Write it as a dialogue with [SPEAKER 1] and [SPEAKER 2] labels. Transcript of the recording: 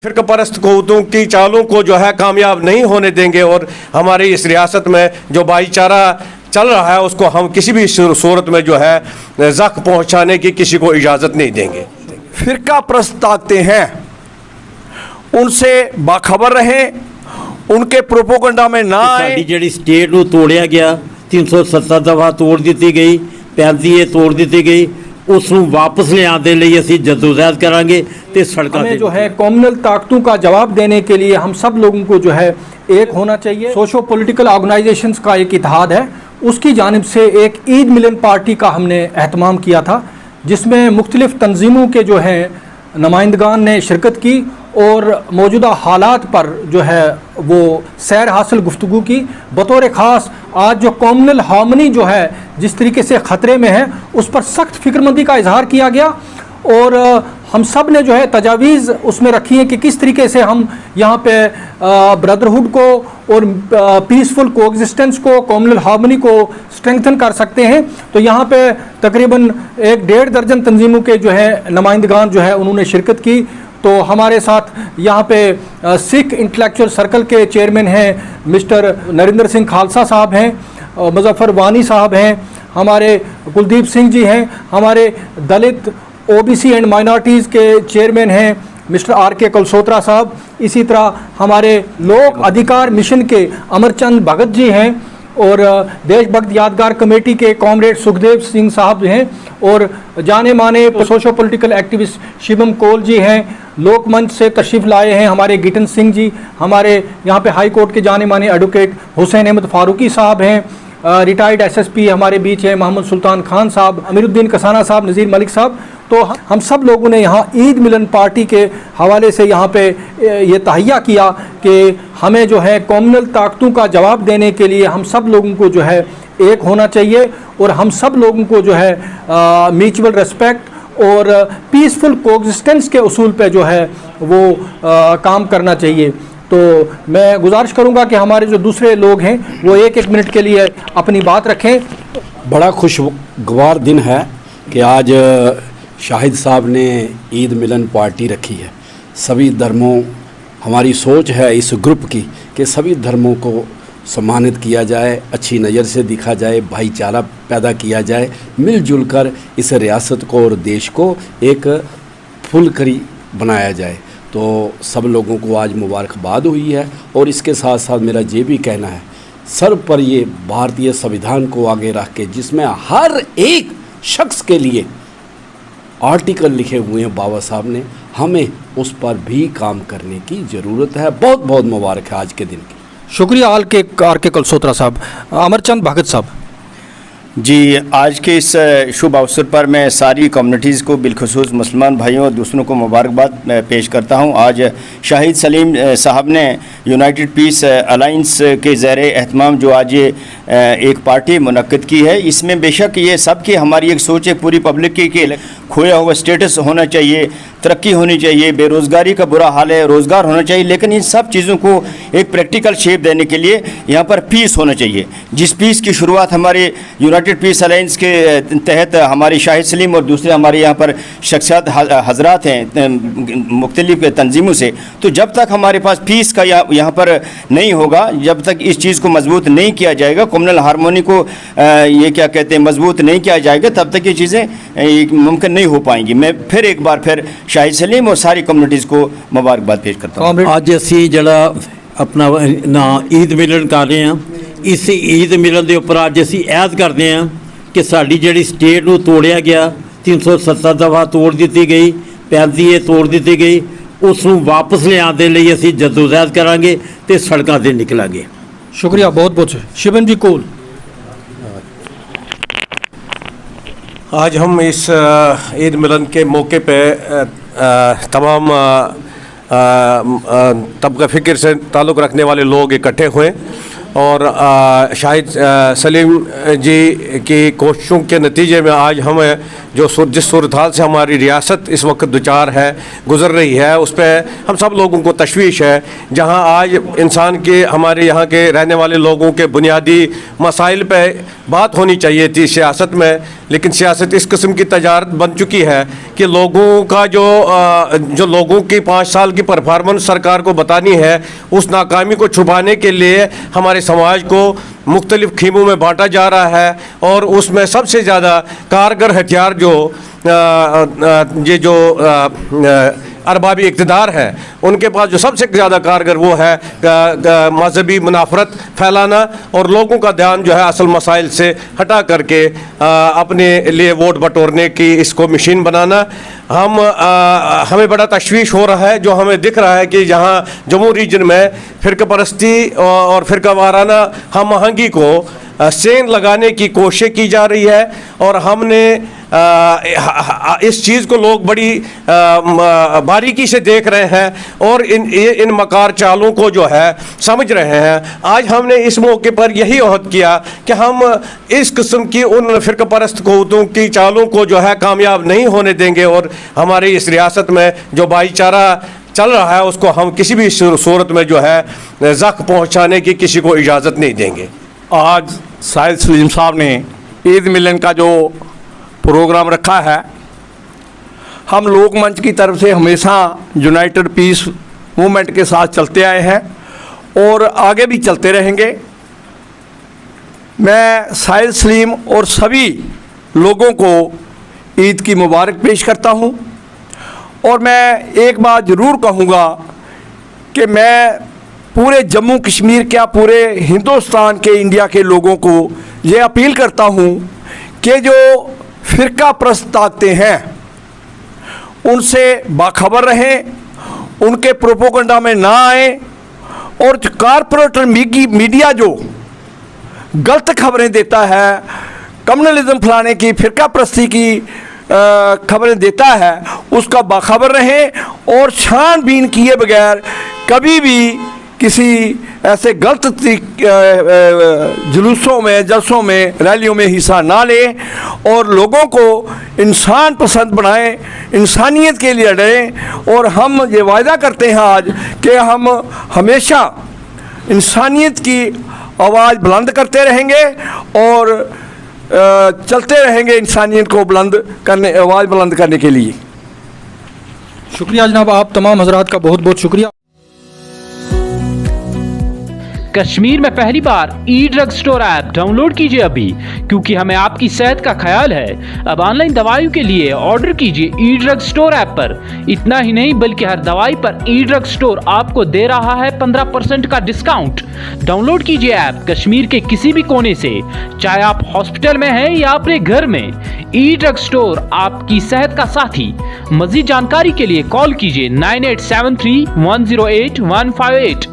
[SPEAKER 1] फिरकपरस्त क़ुव्वतों की चालों को जो है कामयाब नहीं होने देंगे और हमारी इस रियासत में जो भाईचारा चल रहा है उसको हम किसी भी सूरत में जो है ज़ख् पहुंचाने की किसी को इजाज़त नहीं देंगे।
[SPEAKER 2] फिरका परस्त ताकतें हैं, उनसे बाखबर रहें, उनके प्रोपोगंडा में ना आए।
[SPEAKER 3] साडी जिहड़ी स्टेट नूं तोड़िया गया 370 दफा तोड़ दी गई, 35 तोड़ दी गई, उसनूं वापस लियाउण दे लई असीं जदोजहद करांगे ते सड़कां
[SPEAKER 4] हमें जो है कॉमनल ताकतों का जवाब देने के लिए हम सब लोगों को जो है एक होना चाहिए। सोशो पॉलिटिकल ऑर्गेनाइजेशंस का एक इत्तेहाद है, उसकी जानिब से एक ईद मिलन पार्टी का हमने एहतमाम किया था जिसमें मुख्तलिफ तंजीमों के जो हैं नुमाइंदगान ने शिरकत की और मौजूदा हालात पर जो है वो सैर हासिल गुफ्तगू की। बतौर ख़ास आज जो कॉमनल हार्मनी जो है जिस तरीके से ख़तरे में है उस पर सख्त फिक्रमंदी का इजहार किया गया और हम सब ने जो है तजावीज़ उसमें रखी है कि किस तरीके से हम यहाँ पे ब्रदरहुड को और पीसफुल कोएग्जिस्टेंस को, कॉमनल हार्मनी को स्ट्रेंथन कर सकते हैं। तो यहाँ पे तकरीबन 1-1.5 दर्जन तंजीमों के जो है नुमाइंदगान जो है उन्होंने शिरकत की। तो हमारे साथ यहाँ पे सिख इंटेलेक्चुअल सर्कल के चेयरमैन हैं मिस्टर नरेंद्र सिंह खालसा साहब हैं, मुजफ्फर वानी साहब हैं, हमारे कुलदीप सिंह जी हैं, हमारे दलित ओबीसी एंड माइनॉरिटीज़ के चेयरमैन हैं मिस्टर आर.के. कलसोत्रा साहब, इसी तरह हमारे लोक अधिकार मिशन के अमरचंद भगत जी हैं और देशभक्त यादगार कमेटी के कॉमरेड सुखदेव सिंह साहब हैं और जाने माने सोशो पॉलिटिकल एक्टिविस्ट शिवम कोल जी हैं। लोकमंच से तशरीफ़ लाए हैं हमारे गिटन सिंह जी, हमारे यहाँ पे हाई कोर्ट के जाने माने एडवोकेट हुसैन अहमद फारूकी साहब हैं, रिटायर्ड एसएसपी हमारे बीच हैं मोहम्मद सुल्तान खान साहब, अमीरुद्दीन कसाना साहब, नज़ीर मलिक साहब। तो हम सब लोगों ने यहाँ ईद मिलन पार्टी के हवाले से यहाँ पे ये तहैया किया कि हमें जो है कॉमनल ताकतों का जवाब देने के लिए हम सब लोगों को जो है एक होना चाहिए और हम सब लोगों को जो है म्यूचुअल रिस्पेक्ट और पीसफुल कोएग्जिस्टेंस के उसूल पे जो है वो काम करना चाहिए। तो मैं गुजारिश करूंगा कि हमारे जो दूसरे लोग हैं वो 1-1 मिनट के लिए अपनी बात रखें।
[SPEAKER 5] बड़ा खुशगवार दिन है कि आज शाहिद साहब ने ईद मिलन पार्टी रखी है। सभी धर्मों, हमारी सोच है इस ग्रुप की कि सभी धर्मों को सम्मानित किया जाए, अच्छी नज़र से दिखा जाए, भाईचारा पैदा किया जाए, मिलजुल कर इस रियासत को और देश को एक फुलकरी बनाया जाए। तो सब लोगों को आज मुबारकबाद हुई है और इसके साथ साथ मेरा ये भी कहना है सर पर ये भारतीय संविधान को आगे रख के जिसमें हर एक शख्स के लिए आर्टिकल लिखे हुए हैं बाबा साहब ने, हमें उस पर भी काम करने की ज़रूरत है। बहुत बहुत मुबारक है आज के दिन की।
[SPEAKER 4] शुक्रिया आर.के. कलसोत्रा साहब। अमरचंद भगत साहब
[SPEAKER 6] जी, आज के इस शुभ अवसर पर मैं सारी कम्युनिटीज़ को बिलखुसूस मुसलमान भाइयों और दूसरों को मुबारकबाद पेश करता हूं। आज शाहिद सलीम साहब ने यूनाइटेड पीस अलाइंस के ज़रिए एहतमाम जो आज ये एक पार्टी मुनक्किद की है, इसमें बेशक ये सब की हमारी एक सोच है पूरी पब्लिक की कि खोया हुआ स्टेटस होना चाहिए, तरक्की होनी चाहिए, बेरोज़गारी का बुरा हाल है, रोज़गार होना चाहिए, लेकिन इन सब चीज़ों को एक प्रैक्टिकल शेप देने के लिए यहाँ पर पीस होना चाहिए। जिस पीस की शुरुआत हमारे यूनाइटेड पीस अलायंस के तहत हमारी शाहिद सलीम और दूसरे हमारे यहाँ पर शख्सियात हजरात हैं मुख्तलिफ तंजीमों से, तो जब तक हमारे पास पीस का यहाँ पर नहीं होगा, जब तक इस चीज़ को मजबूत नहीं किया जाएगा, कम्युनल हार्मोनी को ये क्या कहते हैं मजबूत नहीं किया जाएगा, तब तक ये चीज़ें मुमकिन नहीं हो पाएंगी। मैं फिर एक बार फिर शाहिद सलीम और सारी कम्युनिटीज़ को मुबारकबाद पेश करता हूँ।
[SPEAKER 3] ਅੱਜ ਅਸੀਂ ਜਿਹੜਾ अपना ना ईद मिलन कर रहे हैं, इस ईद मिलन के उपर अज असी ऐद करते हैं कि साड़ी जिहड़ी स्टेट नूं तोड़िया गया 370 दफा तोड़ दी गई, 35 तोड़ दी गई, उसनूं वापस लियाउण दे लई असी जदोजहद करांगे ते सड़कां ते निकलांगे।
[SPEAKER 4] शुक्रिया बहुत बहुत। शिवम जी कोल।
[SPEAKER 1] आज हम इस ईद मिलन के मौके पे तमाम तबका फ़िक्र से ताल्लुक़ रखने वाले लोग इकट्ठे हुए और शाहिद सलीम जी की कोशिशों के नतीजे में आज हमें जिस सूरत हाल से हमारी रियासत इस वक्त दुचार है, गुज़र रही है, उस पर हम सब लोगों को तशवीश है। जहां आज इंसान के, हमारे यहाँ के रहने वाले लोगों के बुनियादी मसाइल पे बात होनी चाहिए थी सियासत में, लेकिन सियासत इस किस्म की तजारत बन चुकी है कि लोगों का जो लोगों की 5 साल की परफॉर्मेंस सरकार को बतानी है, उस नाकामी को छुपाने के लिए हमारे समाज को मुख्तलिफ खीमों में बांटा जा रहा है। और उसमें सबसे ज़्यादा कारगर हथियार जो अरबाबी इक़्तिदार हैं उनके पास जो सबसे ज़्यादा कारगर वो है मजहबी मुनाफरत फैलाना और लोगों का ध्यान जो है असल मसाइल से हटा करके अपने लिए वोट बटोरने की इसको मशीन बनाना। हमें बड़ा तशवीश हो रहा है, जो हमें दिख रहा है कि जहाँ जम्मू रीजन में फ़िरका परस्ती और फ़िरका वाराना हम आहंगी को सेंध लगाने की कोशिश की जा रही है। और हमने इस चीज़ को लोग बड़ी बारीकी से देख रहे हैं और इन मकार चालों को जो है समझ रहे हैं। आज हमने इस मौके पर यही अहद किया कि हम इस किस्म की उन फ़िरका परस्त क़ुव्वतों की चालों को जो है कामयाब नहीं होने देंगे और हमारी इस रियासत में जो भाईचारा चल रहा है उसको हम किसी भी सूरत में जो है ज़ख्म पहुँचाने की किसी को इजाज़त नहीं देंगे।
[SPEAKER 2] आज शाहिद सलीम साहब ने ईद मिलन का जो प्रोग्राम रखा है, हम लोक मंच की तरफ से हमेशा यूनाइटेड पीस मूवमेंट के साथ चलते आए हैं और आगे भी चलते रहेंगे। मैं शाहिद सलीम और सभी लोगों को ईद की मुबारक पेश करता हूं और मैं एक बात ज़रूर कहूँगा कि मैं पूरे जम्मू कश्मीर क्या पूरे हिंदुस्तान के इंडिया के लोगों को ये अपील करता हूँ कि जो फ़िरका परस्त ताकतें हैं उनसे बाखबर रहें, उनके प्रोपोगंडा में ना आए और जो कारपोरेटर मीडिया जो गलत खबरें देता है, कम्युनलिज्म फैलाने की, फ़िरका परस्ती की खबरें देता है, उसका बाखबर रहें और छानबीन किए बगैर कभी भी किसी ऐसे गलत जुलूसों में, जलसों में, रैलियों में हिस्सा ना लें और लोगों को इंसान पसंद बनाएं, इंसानियत के लिए लड़ें। और हम ये वायदा करते हैं आज कि हम हमेशा इंसानियत की आवाज़ बुलंद करते रहेंगे और चलते रहेंगे इंसानियत को आवाज़ बुलंद करने के लिए।
[SPEAKER 4] शुक्रिया जनाब, आप तमाम हजरात का बहुत बहुत शुक्रिया।
[SPEAKER 7] कश्मीर में पहली बार ई ड्रग स्टोर ऐप डाउनलोड कीजिए अभी, क्योंकि हमें आपकी सेहत का ख्याल है। अब ऑनलाइन दवाइयों के लिए ऑर्डर कीजिए ई ड्रग स्टोर ऐप पर। इतना ही नहीं बल्कि हर दवाई पर ई ड्रग स्टोर आपको दे रहा है 15% का डिस्काउंट। डाउनलोड कीजिए ऐप कश्मीर के किसी भी कोने से, चाहे आप हॉस्पिटल में हैं या अपने घर में। ई ड्रग स्टोर आपकी सेहत का साथी। मजीद जानकारी के लिए कॉल कीजिए 9873 108 158